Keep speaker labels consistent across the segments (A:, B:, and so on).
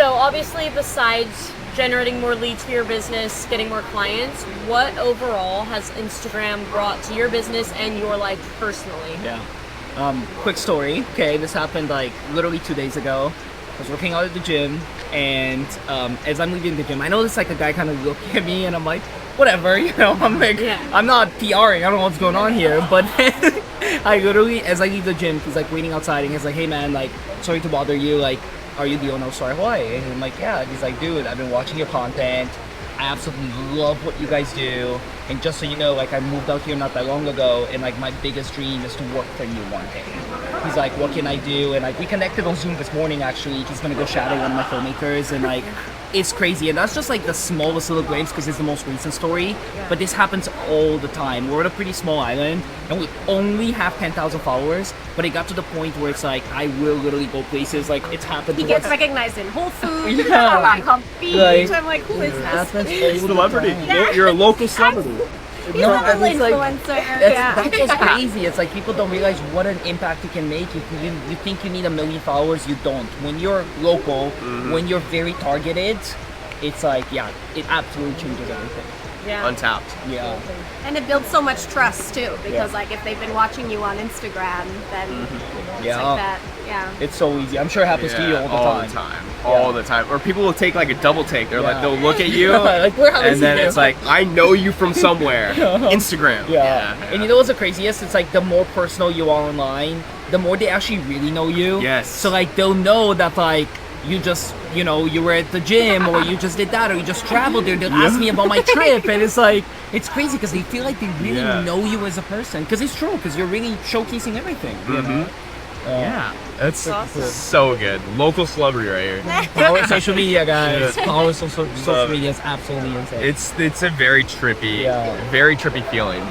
A: So obviously, besides generating more leads for your business, getting more clients, what overall has Instagram brought to your business and your life personally?
B: Yeah. Quick story. Okay, this happened like literally 2 days ago. I was working out at the gym, and as I'm leaving the gym, I noticed like a guy kind of looking at me, and I'm like, whatever, you know. I'm like, I'm not PRing. I don't know what's going on here, but I literally, as I leave the gym, he's like waiting outside, and he's like, hey man, like, sorry to bother you, like, are you the owner of Soar Hawaii? And I'm like, yeah. And he's like, dude, I've been watching your content. I absolutely love what you guys do. And just so you know, like, I moved out here not that long ago, and like my biggest dream is to work for you one day. He's like, what can I do? And like, we connected on Zoom this morning actually. He's gonna go shadow one of my filmmakers, and like, it's crazy. And that's just like the smallest little glimpse because it's the most recent story. But this happens all the time. We're on a pretty small island, and we only have 10,000 followers. But it got to the point where it's like, I will literally go places. Like, it's happened.
C: He gets recognized in Whole Foods,
B: like
C: on beach.
B: Like,
C: I'm like, who is this?
D: Celebrity. You're a local celebrity.
C: He's a little influencer.
B: That's just crazy. It's like people don't realize what an impact you can make. You think you need 1 million followers, you don't. When you're local, when you're very targeted, it's like, yeah, it absolutely changes everything.
A: Yeah.
D: Untapped.
B: Yeah.
C: And it builds so much trust too, because like if they've been watching you on Instagram, then it's like that. Yeah.
B: It's so easy. I'm sure it happens to you all the time.
D: All the time. Or people will take like a double take. They're like, they'll look at you,
B: like, where have I
D: and
B: seen
D: then
B: you?
D: it's like, I know you from somewhere. Instagram.
B: Yeah. And you know what's the craziest? It's like the more personal you are online, the more they actually really know you.
D: Yes.
B: So like they'll know that like you just, you know, you were at the gym, or you just did that, or you just traveled there. They'll ask me about my trip, and it's like, it's crazy because they feel like they really know you as a person. Because it's true, because you're really showcasing everything. You know?
D: Yeah, that's
A: awesome.
D: So good. Local celebrity right here.
B: Power social media, guys. Power social media is absolutely insane.
D: It's a very trippy feeling.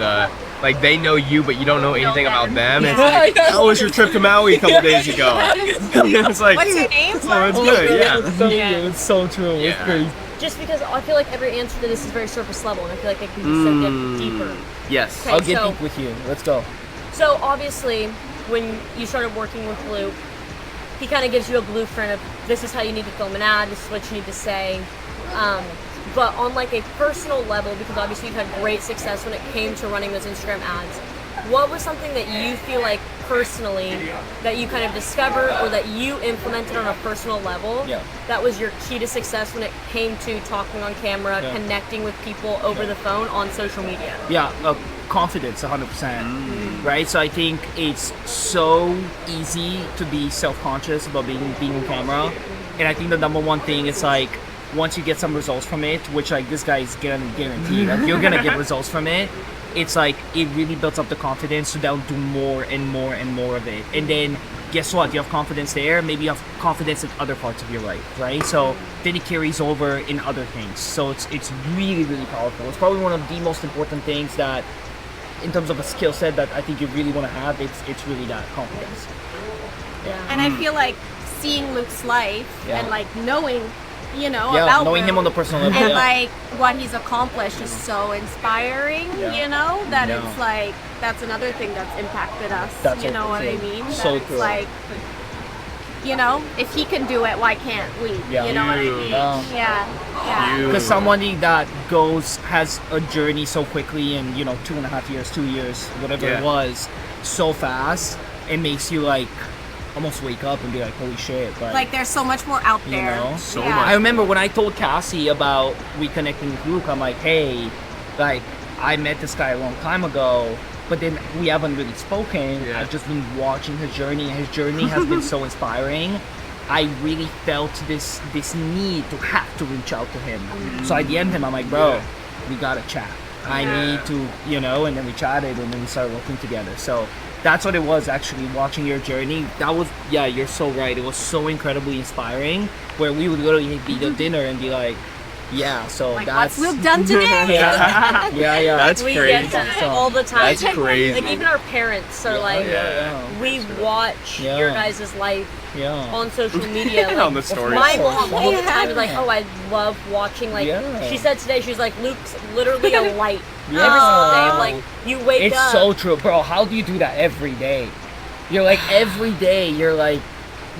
D: Like they know you, but you don't know anything about them. It's like, how was your trip to Maui a couple days ago? It's like,
C: what's your name?
D: Oh, it's good.
B: Yeah, it's so true. It's crazy.
A: Just because I feel like every answer to this is very surface level, and I feel like it can be so get deeper.
D: Yes.
A: Okay,
B: I'll get deep with you. Let's go.
A: So obviously, when you started working with Luke, he kind of gives you a blueprint of this is how you need to film an ad, this is what you need to say. But on like a personal level, because obviously you've had great success when it came to running those Instagram ads, what was something that you feel like personally that you kind of discovered or that you implemented on a personal level that was your key to success when it came to talking on camera, connecting with people over the phone on social media?
B: Confidence, 100%. Right? So I think it's so easy to be self-conscious about being on camera. And I think the number one thing is like, once you get some results from it, which like this guy is gonna guarantee that you're gonna get results from it, it's like it really builds up the confidence, so they'll do more and more and more of it. And then guess what? You have confidence there, maybe you have confidence in other parts of your life, right? So then it carries over in other things. So it's really, really powerful. It's probably one of the most important things that, in terms of a skill set that I think you really want to have, it's really that confidence.
C: And I feel like seeing Luke's life and like knowing, you know, about
B: knowing him on the personal level,
C: and like what he's accomplished is so inspiring, you know, that it's like that's another thing that's impacted us.
B: That's
C: you know what I mean?
B: So
C: that it's like, you know, if he can do it, why can't we? You know what I mean? Yeah.
B: Because somebody that has a journey so quickly in, you know, 2.5 years, 2 years, whatever it was, so fast, it makes you like almost wake up and be like, holy shit.
C: Like there's so much more out there.
B: You know?
D: So much.
B: I remember when I told Cassie about reconnecting with Luke, I'm like, hey, like I met this guy a long time ago, but then we haven't really spoken. I've just been watching his journey, and his journey has been so inspiring. I really felt this need to have to reach out to him. So I DM'd him, I'm like, bro, we gotta chat. I need to, you know, and then we chatted, and then we started working together. So that's what it was, actually, watching your journey. That was, you're so right. It was so incredibly inspiring, where we would literally be at dinner and be like, so
C: like,
B: that's...
C: what's Luke done today?
D: That's
A: we
D: crazy.
A: get that all the time.
D: That's crazy.
A: Like even our parents are like, we watch your guys' life on social media. Like,
D: on the stories.
A: my mom all the time is like, oh, I love watching. Like she said today, she's like, Luke's literally a light. Every single day, like you wake up.
B: It's so true, bro. How do you do that every day? You're like, every day, you're like,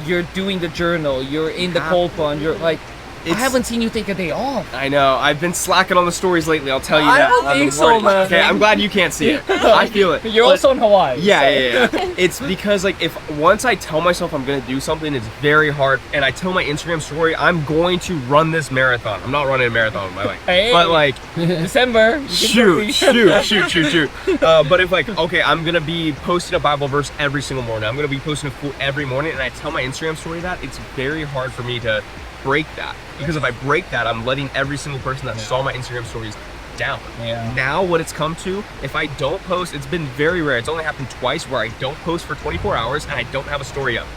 B: you're doing the journal, you're in the cold plunge, you're like, I haven't seen you take a day off.
D: I know. I've been slacking on the stories lately. I'll tell you
B: I
D: that.
B: don't
D: on the
B: think so,
D: morning.
B: man.
D: Okay, I'm glad you can't see it. I feel it.
B: You're
D: But-
B: also in Hawaii.
D: Yeah. It's because like if once I tell myself I'm gonna do something, it's very hard. And I tell my Instagram story, I'm going to run this marathon. I'm not running a marathon, by the way.
B: Hey.
D: But like,
B: December.
D: shoot. But if like, okay, I'm gonna be posting a Bible verse every single morning. I'm gonna be posting a quote every morning, and I tell my Instagram story that, it's very hard for me to break that, because if I break that, I'm letting every single person that saw my Instagram stories down.
B: Yeah.
D: Now what it's come to, if I don't post, it's been very rare. It's only happened twice where I don't post for 24 hours and I don't have a story up.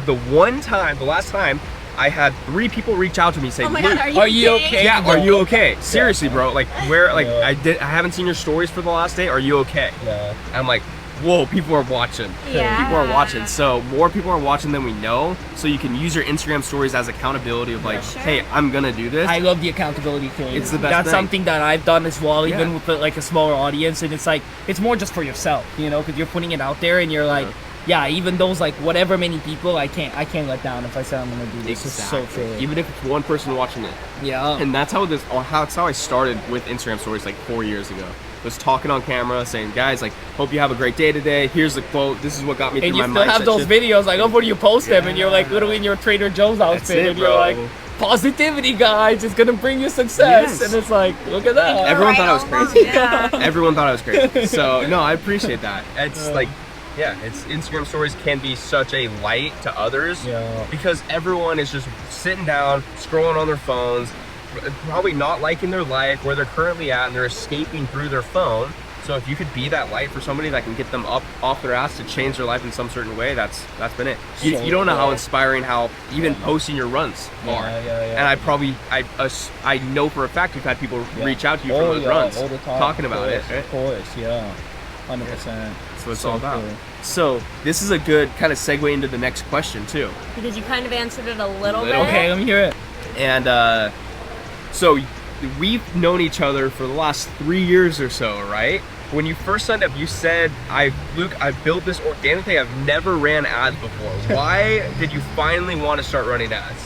D: The last time, I had 3 people reach out to me saying,
C: Oh my God,
D: "Luke,
C: are you
B: okay?
D: yeah, are you okay? Seriously, bro. Like, where, like,
B: Yeah.
D: I haven't seen your stories for the last day. Are you okay?"
B: Yeah.
D: And I'm like, whoa, people are watching.
C: Yeah.
D: People are watching. So more people are watching than we know. So you can use your Instagram stories as accountability of like,
C: Sure.
D: hey, I'm gonna do this.
B: I love the accountability thing.
D: It's the best
B: That's
D: thing.
B: something that I've done as well, even
D: Yeah.
B: with like a smaller audience. And it's like, it's more just for yourself, you know, because you're putting it out there and you're like, yeah, even those like whatever many people, I can't let down if I say I'm gonna do this. It's so true.
D: Even if it's one person watching it.
B: Yeah.
D: And that's how that's how I started with Instagram stories like 4 years ago. Was talking on camera, saying, guys, like, hope you have a great day today. Here's the quote. This is what got me
B: And
D: through
B: you
D: my
B: still
D: mindset.
B: have those videos, like, before you post them, and you're like literally in your Trader Joe's outfit,
D: it,
B: and you're
D: bro.
B: like, positivity, guys, it's gonna bring you success.
D: Yes.
B: And it's like, look at that.
D: Everyone thought I was crazy.
C: Yeah.
D: Everyone thought I was crazy. So no, I appreciate that. It's like, yeah, it's Instagram stories can be such a light to others
B: Yeah.
D: because everyone is just sitting down, scrolling on their phones, probably not liking their life where they're currently at, and they're escaping through their phone. So if you could be that light for somebody that can get them up off their ass to change their life in some certain way, that's been it. You don't know how inspiring how even posting your runs are.
B: Yeah.
D: And I know for a fact you've had people reach out to you for those runs,
B: all the time,
D: talking about it.
B: Of course, yeah, 100%.
D: That's what it's all about.
B: Cool.
D: So this is a good kind of segue into the next question too.
A: Because you kind of answered it a little bit.
B: Okay, let me hear it.
D: And so we've known each other for the last 3 years or so, right? When you first signed up, you said, Luke, I built this organically. I've never ran ads before. Why did you finally want to start running ads?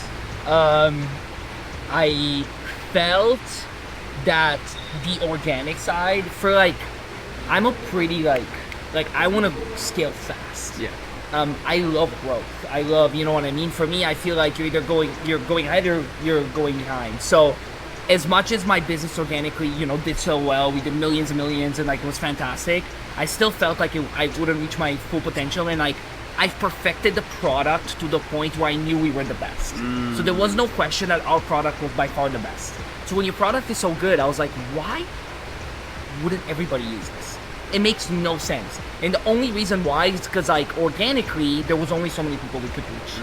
B: I felt that the organic side for like, I'm a pretty like I want to scale fast.
D: Yeah.
B: I love growth. I love, you know what I mean? For me, I feel like you're going ahead or you're going behind. So as much as my business organically, you know, did so well, we did millions and millions and like it was fantastic, I still felt like I wouldn't reach my full potential, and like I've perfected the product to the point where I knew we were the best. So there was no question that our product was by far the best. So when your product is so good, I was like, why wouldn't everybody use this? It makes no sense. And the only reason why is because like organically, there was only so many people we could reach,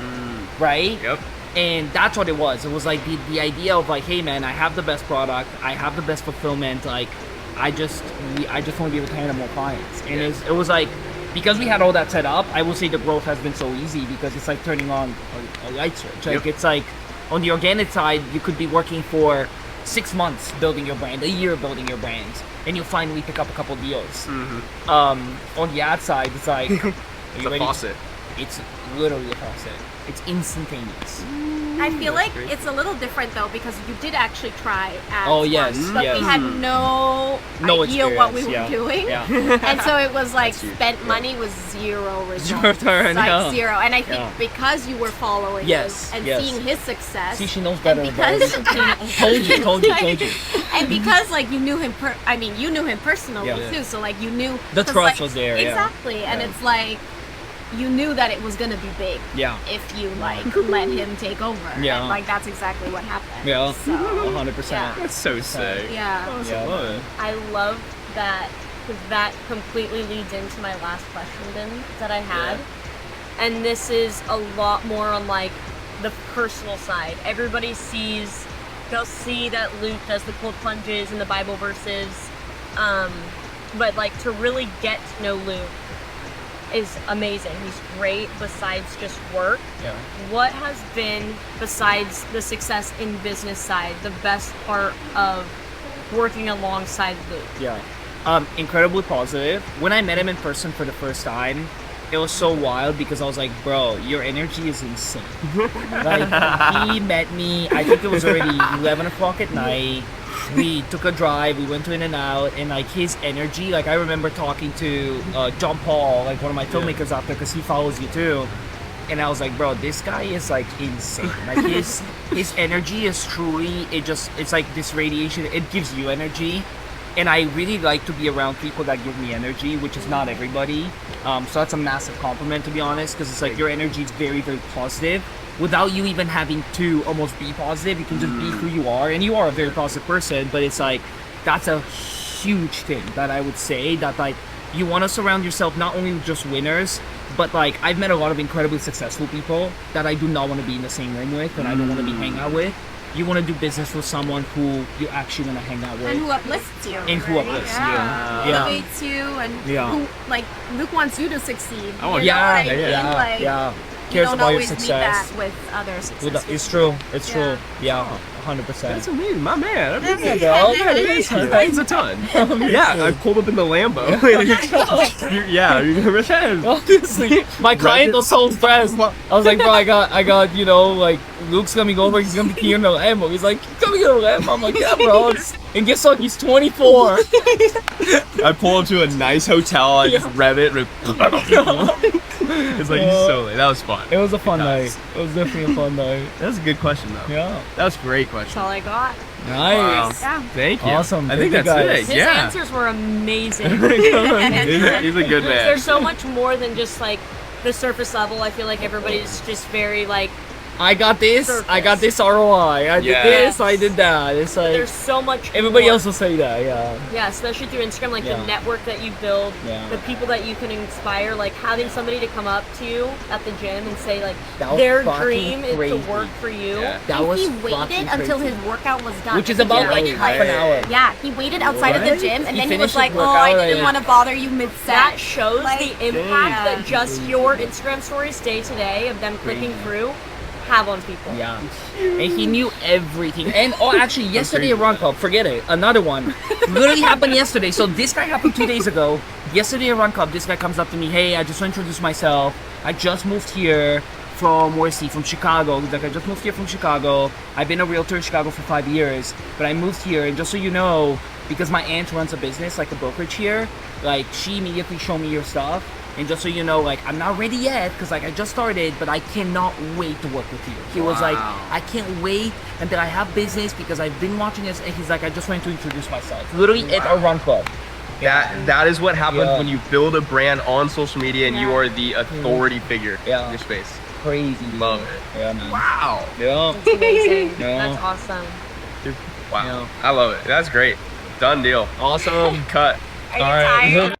B: right?
D: Yep.
B: And that's what it was. It was like the idea of like, hey man, I have the best product, I have the best fulfillment. Like, I just want to be able to handle more clients. And it was like, because we had all that set up, I will say the growth has been so easy because it's like turning on a light switch. Like It's like on the organic side, you could be working for 6 months building your brand, a year building your brand, and you'll finally pick up a couple deals. On the ad side, it's like
D: It's a faucet.
B: It's literally a faucet. It's instantaneous.
C: I feel like it's a little different though because you did actually try ads.
B: Oh, yes,
C: once, but
B: yes.
C: we had no
B: No
C: idea what we
B: experience,
C: were doing.
B: Yeah.
C: And so it was like spent money was zero results.
B: Return,
C: like
B: yeah.
C: zero. And I think
B: Yeah.
C: because you were following
B: Yes,
C: him and
B: yes.
C: seeing his success.
B: See, she knows better.
C: And
B: bro.
C: because
B: told you.
C: and because like you knew him you knew him personally
B: Yeah.
C: too, so like you knew
B: The
C: 'cause,
B: trust
C: like,
B: was there, yeah.
C: exactly. And
B: Yeah.
C: it's like you knew that it was gonna be big
B: Yeah.
C: if you like let him take over.
B: Yeah.
C: And like that's exactly what happened.
B: Yeah.
C: So
B: 100%.
C: Yeah.
D: That's so sick.
C: yeah.
B: Yeah.
A: I love that because that completely leads into my last question that I had. And this is a lot more on like the personal side. Everybody they'll see that Luke does the cold plunges and the Bible verses. But like to really get to know Luke is amazing. He's great besides just work.
B: Yeah.
A: What has been, besides the success in business side, the best part of working alongside Luke?
B: Yeah. Incredibly positive. When I met him in person for the first time, it was so wild because I was like, bro, your energy is insane. Like, he met me, I think it was already 11 o'clock at night. We took a drive, we went to In-N-Out, and like his energy, like I remember talking to John Paul, like one of my filmmakers out there, because he follows you too. And I was like, bro, this guy is like insane. Like his energy is truly, it's like this radiation, it gives you energy. And I really like to be around people that give me energy, which is not everybody. So that's a massive compliment, to be honest, because it's like your energy is very, very positive. Without you even having to almost be positive, you can just be who you are. And you are a very positive person, but it's like, that's a huge thing that I would say, that like, you want to surround yourself not only with just winners, but like, I've met a lot of incredibly successful people that I do not want to be in the same room with, and I don't want to be hanging out with. You want to do business with someone who you actually want to hang out with.
C: And who uplifts you.
B: And who uplifts you.
C: Yeah. Motivates you, and who, like, Luke wants you to succeed.
B: Oh,
C: you know what I mean?
B: yeah,
C: Like,
B: yeah.
C: You
B: Cares
C: don't
B: about your
C: always meet
B: success.
C: that with other successful
B: It's true. It's
C: Yeah.
B: true. Yeah, 100%.
D: That's amazing, my man.
C: That's
D: That
C: it.
D: means a ton. Yeah, I pulled up in the Lambo. Yeah,
B: Obviously, my client was so impressed. I was like, bro, I got, you know, like, Luke's coming over, he's gonna be here in the Lambo. He's like, coming in the Lambo. I'm like, yeah, bro. And guess what? He's 24.
D: I pull up to a nice hotel. I just rev it. It's like he's so late. That was fun.
B: It was a fun night. It was definitely a fun night.
D: That's a good question though.
B: Yeah.
D: That was a great
C: That's
D: question.
C: all I got.
B: Nice.
C: Yeah.
D: Thank you.
B: Awesome.
D: I think
B: Thank
D: that's
B: you guys.
D: it.
A: His
D: Yeah.
A: answers were amazing.
D: He's a good man.
A: There's so much more than just like the surface level. I feel like everybody's just very like,
B: I got this.
A: Surface.
B: I got this ROI. I did
D: Yeah.
B: this. I did that. It's like
A: there's so much
B: everybody
A: more.
B: else will say that. Yeah.
A: Yeah, especially through Instagram, like
B: Yeah.
A: the network that you build,
B: Yeah.
A: the people that you can inspire, like having somebody to come up to you at the gym and say like
B: That was
A: their
B: fucking
A: dream is
B: crazy.
A: to work for you.
D: Yeah.
B: That
C: And
B: was
C: he
B: fucking
C: waited until
B: crazy.
C: his workout was done.
B: Which is about
C: He
B: like
C: waited,
B: half an hour.
C: Yeah, he waited outside of the
B: What?
C: gym, and
B: He
C: then he was
B: finished
C: like,
B: his
C: "Oh, I
B: workout
C: didn't
B: and-
C: want to bother you mid-set."
A: That shows
C: Like,
A: the impact that just your Instagram stories day to day of them clicking through have on people.
B: Yeah. And he knew everything. And actually yesterday at Run Club, forget it. Another one. Literally happened yesterday. So this guy happened 2 days ago. Yesterday at Run Club, this guy comes up to me, hey, I just want to introduce myself. I just moved here from, where is he? From Chicago. He's like, I just moved here from Chicago. I've been a realtor in Chicago for 5 years, but I moved here, and just so you know, because my aunt runs a business, like a brokerage here, like she immediately showed me your stuff. And just so you know, like, I'm not ready yet, because like I just started, but I cannot wait to work with you. He was like, I can't wait until I have business, because I've been watching this, and he's like, I just wanted to introduce myself. Literally at our Run Club.
D: That is what happens
B: Yeah.
D: when you build a brand on social media and you are the authority figure
B: Yeah.
D: in your space.
B: Crazy.
D: Love it.
B: Yeah, man.
D: Wow.
B: Yeah.
A: That's amazing.
B: Yeah.
A: That's awesome.
D: Wow.
B: Yeah.
D: I love it. That's great. Done deal.
B: Awesome.
D: Cut.
C: Are you
B: All right.
C: tired?